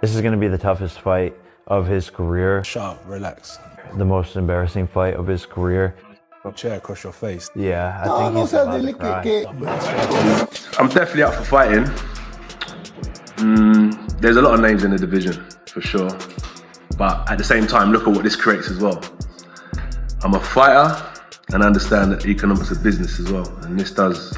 This is going to be the toughest fight of his career. Shut up, relax. The most embarrassing fight of his career. A chair across your face. Yeah, I think he's about to cry. I'm definitely up for fighting. There's a lot of names in the division, for sure. But at the same time, look at what this creates as well. I'm a fighter and I understand that economics of business as well. And this does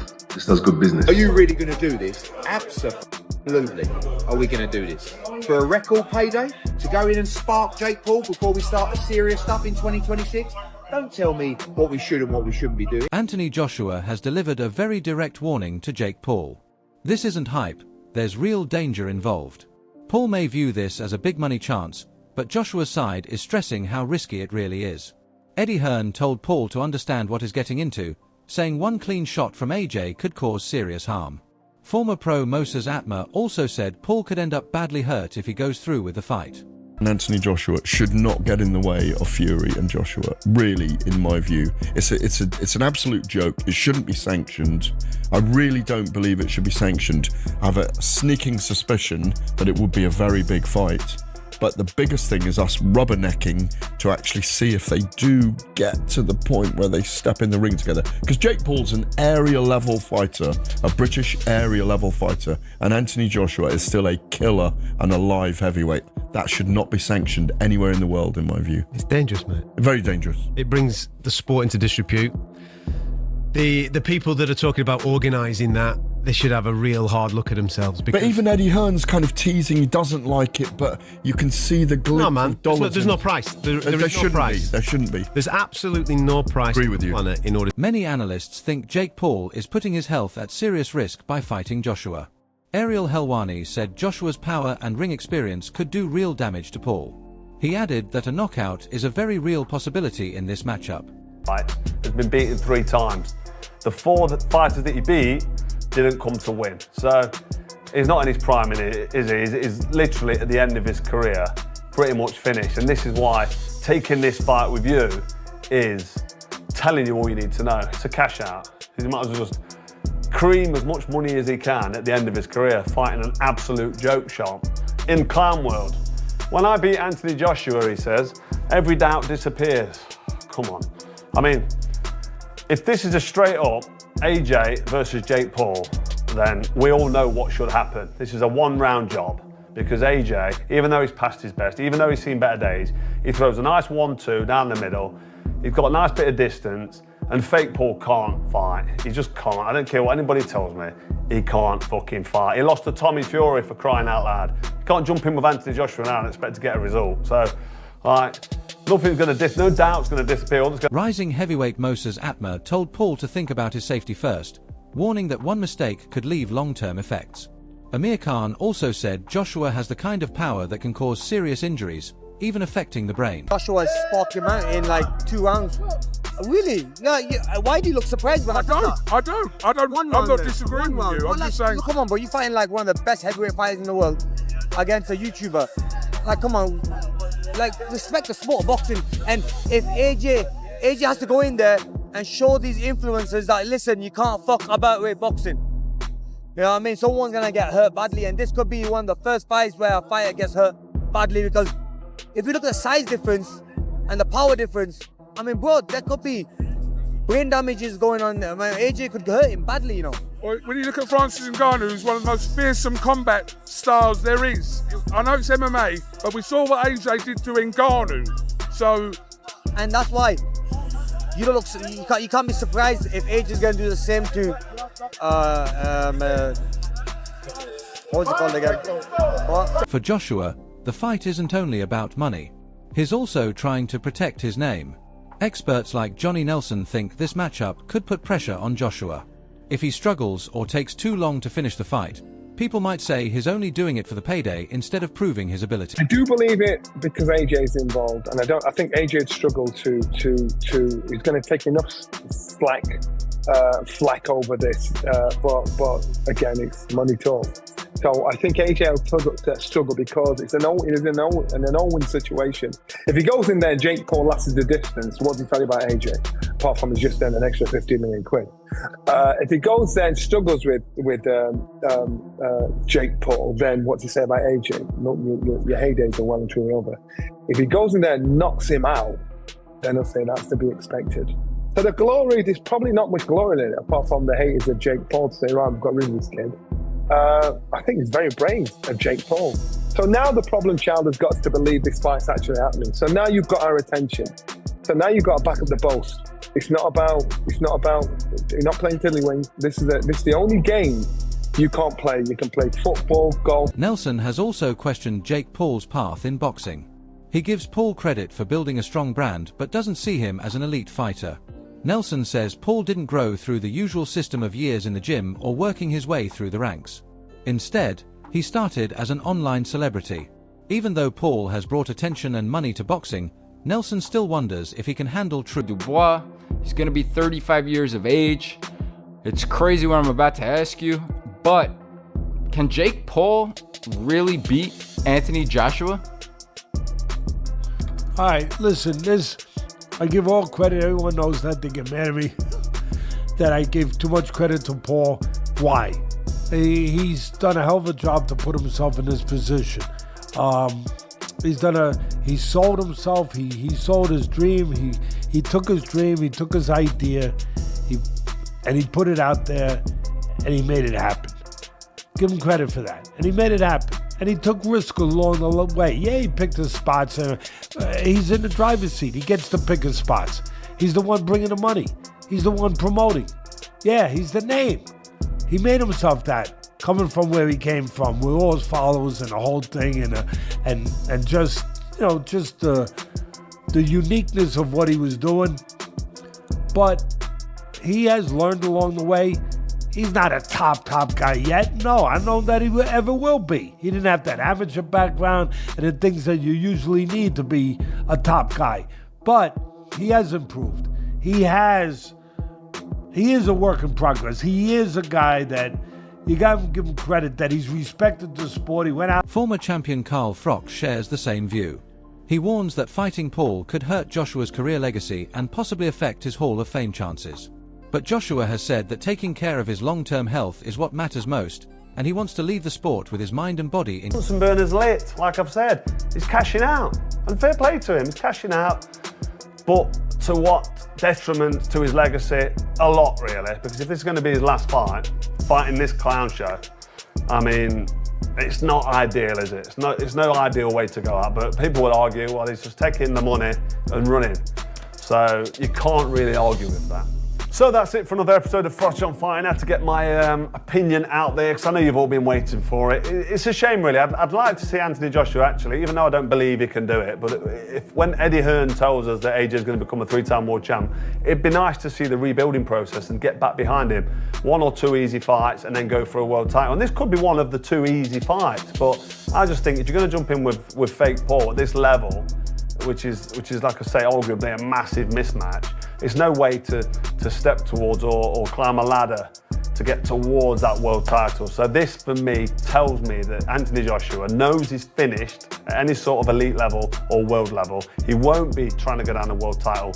good business. Are you really going to do this? Absolutely. Are we going to do this? For a record payday? To go in and spark Jake Paul before we start the serious stuff in 2026? Don't tell me what we should and what we shouldn't be doing. Anthony Joshua has delivered a very direct warning to Jake Paul. This isn't hype, there's real danger involved. Paul may view this as a big money chance, but Joshua's side is stressing how risky it really is. Eddie Hearn told Paul to understand what he's getting into, saying one clean shot from AJ could cause serious harm. Former pro Moses Atma also said Paul could end up badly hurt if he goes through with the fight. Anthony Joshua should not get in the way of Fury and Joshua. Really, in my view, it's an absolute joke. It shouldn't be sanctioned. I really don't believe it should be sanctioned. I have a sneaking suspicion that it would be a very big fight. But the biggest thing is us rubbernecking to actually see if they do get to the point where they step in the ring together. Because Jake Paul's an area level fighter, a British area level fighter, and Anthony Joshua is still a killer and a live heavyweight. That should not be sanctioned anywhere in the world, in my view. It's dangerous, mate. Very dangerous. It brings the sport into disrepute. The people that are talking about organising that, they should have a real hard look at themselves. But even Eddie Hearn's kind of teasing he doesn't like it, but you can see the glitz of dollars. There's no price. There is no price. There shouldn't be. There's absolutely no price on the planet in order. Many analysts think Jake Paul is putting his health at serious risk by fighting Joshua. Ariel Helwani said Joshua's power and ring experience could do real damage to Paul. He added that a knockout is a very real possibility in this matchup. He's been beaten 3 times. The 4 fighters that he beat didn't come to win. So he's not in his prime, is he? He's literally at the end of his career, pretty much finished. And this is why taking this fight with you is telling you all you need to know. It's a cash out. He might as well just cream as much money as he can at the end of his career, fighting an absolute joke shop in clown world. When I beat Anthony Joshua, he says, every doubt disappears. Come on. I mean, if this is a straight up AJ versus Jake Paul, then we all know what should happen. This is a 1-round job because AJ, even though he's past his best, even though he's seen better days, he throws a nice 1-2 down the middle. He's got a nice bit of distance, and fake Paul can't fight. He just can't. I don't care what anybody tells me. He can't fucking fight. He lost to Tommy Fury, for crying out loud. You can't jump in with Anthony Joshua now and expect to get a result. So, nothing's going to no doubt's going to disappear. Rising heavyweight Moses Atma told Paul to think about his safety first, warning that one mistake could leave long-term effects. Amir Khan also said Joshua has the kind of power that can cause serious injuries, even affecting the brain. Joshua sparked him out in like 2 rounds. Really? No, why do you look surprised when I don't. I'm not disagreeing with you. I'm just saying. Come on, bro. You're fighting like one of the best heavyweight fighters in the world against a YouTuber. Like, come on. Like, respect the sport of boxing. And if AJ has to go in there and show these influencers that, listen, you can't fuck about with boxing. You know what I mean? Someone's gonna get hurt badly, and this could be one of the first fights where a fighter gets hurt badly, because if you look at the size difference and the power difference, I mean, bro, there could be brain damages going on there. I mean, AJ could hurt him badly, you know. When you look at Francis Ngannou, who's one of the most fearsome combat styles there is. I know it's MMA, but we saw what AJ did to Ngannou. So, and that's why you don't look. You can't be surprised if AJ's going to do the same to what's it called again? What? For Joshua, the fight isn't only about money. He's also trying to protect his name. Experts like Johnny Nelson think this matchup could put pressure on Joshua. If he struggles or takes too long to finish the fight, people might say he's only doing it for the payday instead of proving his ability. I do believe it because AJ's involved, and I think AJ'd struggle to he's going to take enough flack over this, but again, it's money talks. So I think AJ will struggle because it's an all-win situation. If he goes in there and Jake Paul lasts the distance, what does he tell you about AJ? Apart from he's just earned an extra 15 million quid. If he goes there and struggles with Jake Paul, then what does he say about AJ? Your heydays are well and truly over. If he goes in there and knocks him out, then I'll say that's to be expected. So the glory, there's probably not much glory in it, apart from the haters of Jake Paul to say, right, I've got rid of this kid. I think it's very brave of Jake Paul. So now the problem child has got to believe this fight's actually happening. So now you've got our attention. So now you've got to back up the boast. It's not about, you're not playing tiddlywink. This is the only game you can't play. You can play football, golf. Nelson has also questioned Jake Paul's path in boxing. He gives Paul credit for building a strong brand, but doesn't see him as an elite fighter. Nelson says Paul didn't grow through the usual system of years in the gym or working his way through the ranks. Instead, he started as an online celebrity. Even though Paul has brought attention and money to boxing, Nelson still wonders if he can handle true Dubois. He's going to be 35 years of age. It's crazy what I'm about to ask you, but can Jake Paul really beat Anthony Joshua? All right, listen, I give all credit. Everyone knows that. They get mad at me that I give too much credit to Paul. Why? He's done a hell of a job to put himself in this position. He sold himself. He sold his dream. He took his dream. He took his idea. And he put it out there, and he made it happen. Give him credit for that. And he made it happen. And he took risk along the way. Yeah, he picked his spots. He's in the driver's seat. He gets to pick his spots. He's the one bringing the money. He's the one promoting. Yeah, he's the name. He made himself that, coming from where he came from, with all his followers and the whole thing, and just the uniqueness of what he was doing. But he has learned along the way. He's not a top guy yet. No, I don't know that he ever will be. He didn't have that amateur background and the things that you usually need to be a top guy. But he has improved. He is a work in progress. He is a guy that you got to give him credit that he's respected the sport. He went out. Former champion Carl Froch shares the same view. He warns that fighting Paul could hurt Joshua's career legacy and possibly affect his Hall of Fame chances. But Joshua has said that taking care of his long-term health is what matters most, and he wants to leave the sport with his mind and body in. Bunsen burner's lit, like I've said. He's cashing out. And fair play to him, he's cashing out. But to what detriment to his legacy? A lot, really. Because if this is going to be his last fight, fighting this clown show, I mean, it's not ideal, is it? It's no ideal way to go out. But people would argue, well, he's just taking the money and running. So you can't really argue with that. So that's it for another episode of Froch on Fighting. I had to get my opinion out there because I know you've all been waiting for it. It's a shame, really. I'd like to see Anthony Joshua, actually, even though I don't believe he can do it. But when Eddie Hearn tells us that AJ is going to become a 3-time world champ, it'd be nice to see the rebuilding process and get back behind him. 1 or 2 easy fights and then go for a world title. And this could be one of the 2 easy fights. But I just think if you're going to jump in with fake Paul at this level, which is like I say, arguably a massive mismatch, it's no way to step towards or climb a ladder to get towards that world title. So this, for me, tells me that Anthony Joshua knows he's finished at any sort of elite level or world level. He won't be trying to go down a world title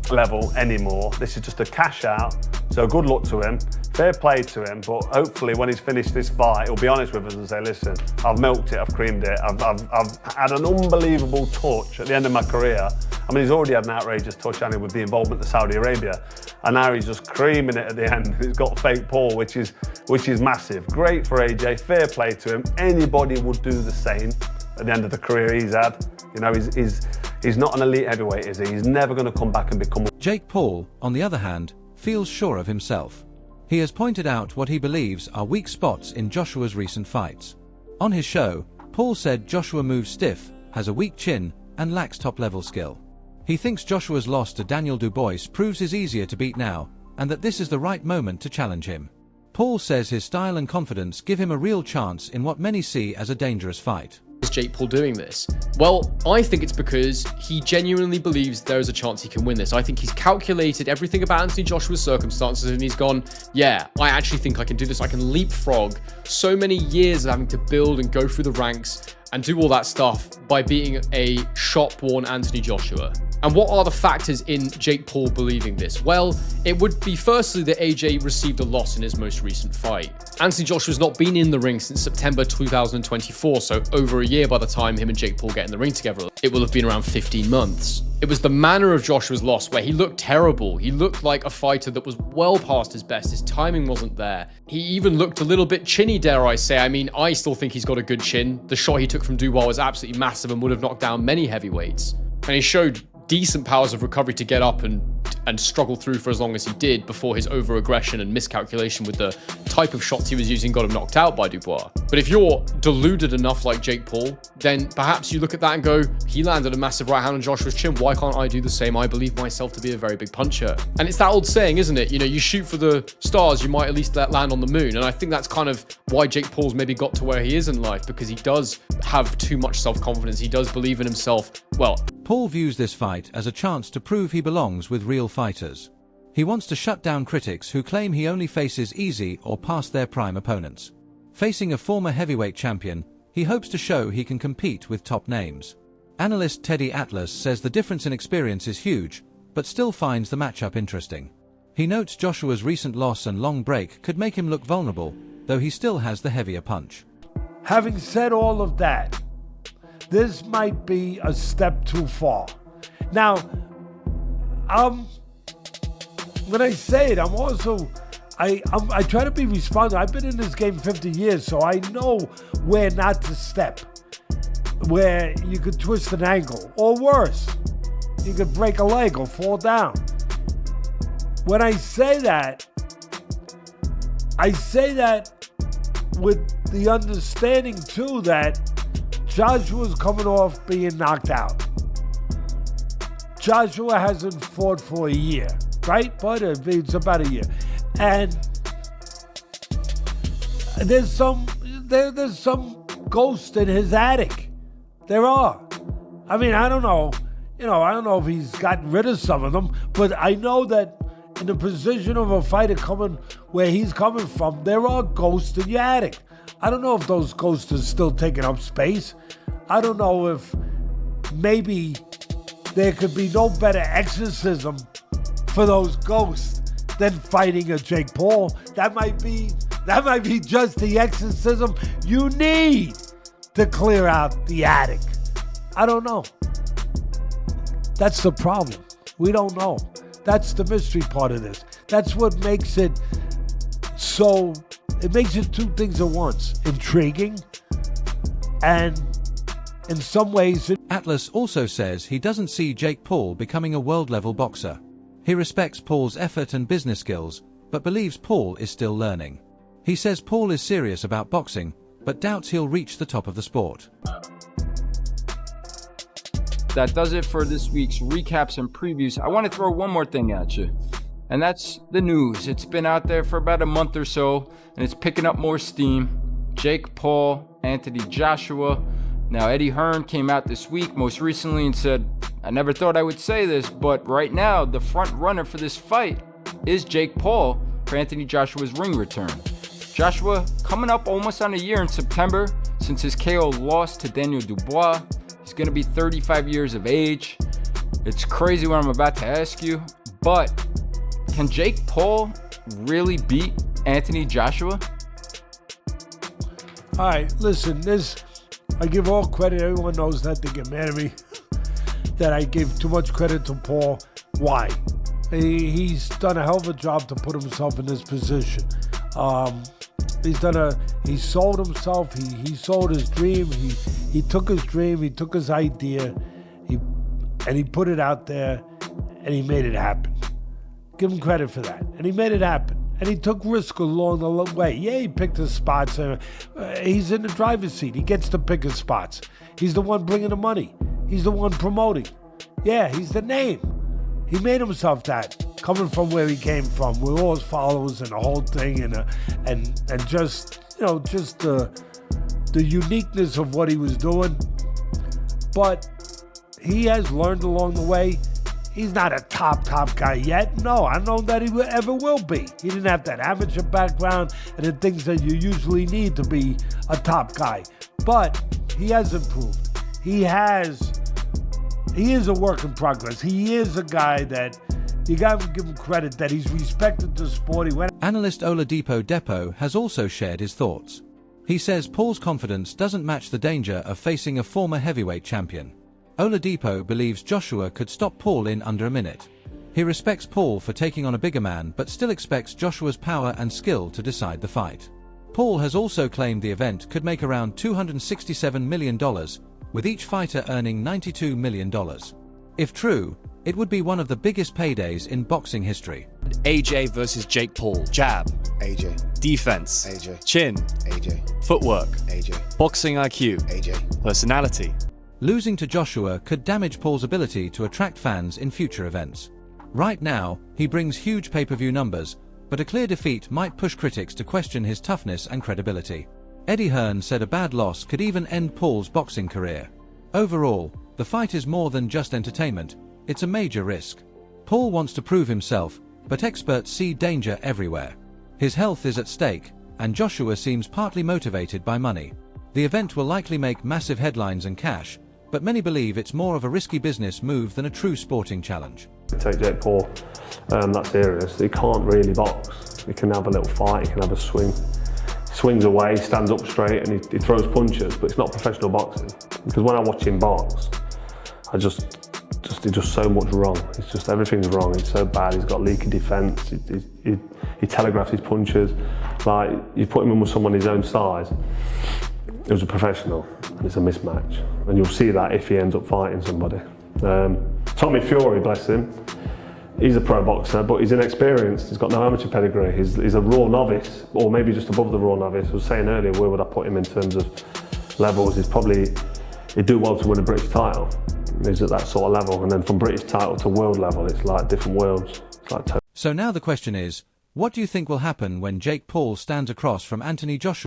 level anymore. This is just a cash out. So good luck to him. Fair play to him, but hopefully when he's finished this fight, he'll be honest with us and say, listen, I've milked it, I've creamed it, I've had an unbelievable touch at the end of my career. I mean, he's already had an outrageous touch, hasn't he, with the involvement of Saudi Arabia, and now he's just creaming it at the end. He's got fake Paul, which is massive. Great for AJ, fair play to him. Anybody would do the same at the end of the career he's had. You know, he's not an elite heavyweight, is he? He's never going to come back and become... Jake Paul, on the other hand, feels sure of himself. He has pointed out what he believes are weak spots in Joshua's recent fights. On his show, Paul said Joshua moves stiff, has a weak chin, and lacks top-level skill. He thinks Joshua's loss to Daniel Dubois proves he's easier to beat now, and that this is the right moment to challenge him. Paul says his style and confidence give him a real chance in what many see as a dangerous fight. is Jake Paul doing this? Well, I think it's because he genuinely believes there is a chance he can win this. I think he's calculated everything about Anthony Joshua's circumstances and he's gone, yeah, I actually think I can do this. I can leapfrog so many years of having to build and go through the ranks and do all that stuff by beating a shop-worn Anthony Joshua. And what are the factors in Jake Paul believing this? Well, it would be firstly that AJ received a loss in his most recent fight. Anthony Joshua's not been in the ring since September 2024, so over a year by the time him and Jake Paul get in the ring together. It will have been around 15 months. It was the manner of Joshua's loss where he looked terrible. He looked like a fighter that was well past his best. His timing wasn't there. He even looked a little bit chinny, dare I say. I mean, I still think he's got a good chin. The shot he took from Dubois was absolutely massive and would have knocked down many heavyweights. And he showed decent powers of recovery to get up and struggle through for as long as he did before his over-aggression and miscalculation with the type of shots he was using got him knocked out by Dubois. But if you're deluded enough like Jake Paul, then perhaps you look at that and go, he landed a massive right hand on Joshua's chin. Why can't I do the same? I believe myself to be a very big puncher. And it's that old saying, isn't it? You know, you shoot for the stars, you might at least land on the moon. And I think that's kind of why Jake Paul's maybe got to where he is in life, because he does have too much self-confidence. He does believe in himself. Well, Paul views this fight as a chance to prove he belongs with real fighters. He wants to shut down critics who claim he only faces easy or past their prime opponents. Facing a former heavyweight champion, he hopes to show he can compete with top names. Analyst Teddy Atlas says the difference in experience is huge, but still finds the matchup interesting. He notes Joshua's recent loss and long break could make him look vulnerable, though he still has the heavier punch. Having said all of that, this might be a step too far. Now, when I say it, I'm also, I try to be responsible. I've been in this game 50 years, so I know where not to step, where you could twist an ankle, or worse, you could break a leg or fall down. When I say that with the understanding too that Joshua's coming off being knocked out. Joshua hasn't fought for a year, right? But it's about a year. And there's some ghost in his attic. There are. I mean, I don't know. I don't know if he's gotten rid of some of them, but I know that in the position of a fighter coming where he's coming from, there are ghosts in your attic. I don't know if those ghosts are still taking up space. I don't know if maybe there could be no better exorcism for those ghosts than fighting a Jake Paul. That might be just the exorcism you need to clear out the attic. I don't know. That's the problem. We don't know. That's the mystery part of this. That's what makes it so, it makes it two things at once. Intriguing and in some ways... Atlas also says he doesn't see Jake Paul becoming a world-level boxer. He respects Paul's effort and business skills, but believes Paul is still learning. He says Paul is serious about boxing, but doubts he'll reach the top of the sport. That does it for this week's recaps and previews. I want to throw one more thing at you, and that's the news. It's been out there for about a month or so, and it's picking up more steam. Jake Paul, Anthony Joshua. Now, Eddie Hearn came out this week most recently and said, I never thought I would say this, but right now the front runner for this fight is Jake Paul for Anthony Joshua's ring return. Joshua coming up almost on a year in September since his KO loss to Daniel Dubois. He's going to be 35 years of age. It's crazy what I'm about to ask you, but can Jake Paul really beat Anthony Joshua? All right, listen, I give all credit. Everyone knows that. They get mad at me that I give too much credit to Paul. Why? He's done a hell of a job to put himself in this position. He sold himself. He sold his dream. He took his dream. He took his idea. And he put it out there, and he made it happen. Give him credit for that. And he made it happen. And he took risk along the way. Yeah, he picked his spots. He's in the driver's seat. He gets to pick his spots. He's the one bringing the money. He's the one promoting. Yeah, he's the name. He made himself that, coming from where he came from, with all his followers and the whole thing, and just the the uniqueness of what he was doing. But he has learned along the way. He's not a top guy yet. No, I don't know that he ever will be. He didn't have that amateur background and the things that you usually need to be a top guy. But he has improved. He is a work in progress. He is a guy that you got to give him credit that he's respected the sport. Analyst Oladipo Depo has also shared his thoughts. He says Paul's confidence doesn't match the danger of facing a former heavyweight champion. Oladipo believes Joshua could stop Paul in under a minute. He respects Paul for taking on a bigger man but still expects Joshua's power and skill to decide the fight. Paul has also claimed the event could make around $267 million, with each fighter earning $92 million. If true, it would be one of the biggest paydays in boxing history. AJ versus Jake Paul. Jab. AJ. Defense. AJ. Chin. AJ. Footwork. AJ. Boxing IQ. AJ. Personality. Losing to Joshua could damage Paul's ability to attract fans in future events. Right now, he brings huge pay-per-view numbers, but a clear defeat might push critics to question his toughness and credibility. Eddie Hearn said a bad loss could even end Paul's boxing career. Overall, the fight is more than just entertainment, it's a major risk. Paul wants to prove himself, but experts see danger everywhere. His health is at stake, and Joshua seems partly motivated by money. The event will likely make massive headlines and cash, but many believe it's more of a risky business move than a true sporting challenge. Take Jake Paul that serious. He can't really box. He can have a little fight, he can have a swing. He swings away, stands up straight, and he throws punches, but it's not professional boxing. Because when I watch him box, he does so much wrong. It's just everything's wrong. It's so bad. He's got leaky defence. He telegraphs his punches. Like, you put him in with someone his own size. It was a professional, and it's a mismatch. And you'll see that if he ends up fighting somebody. Tommy Fury, bless him, he's a pro boxer, but he's inexperienced. He's got no amateur pedigree. He's a raw novice, or maybe just above the raw novice. I was saying earlier, where would I put him in terms of levels? He'd do well to win a British title. He's at that sort of level, and then from British title to world level, it's like different worlds. It's like so now the question is, what do you think will happen when Jake Paul stands across from Anthony Joshua?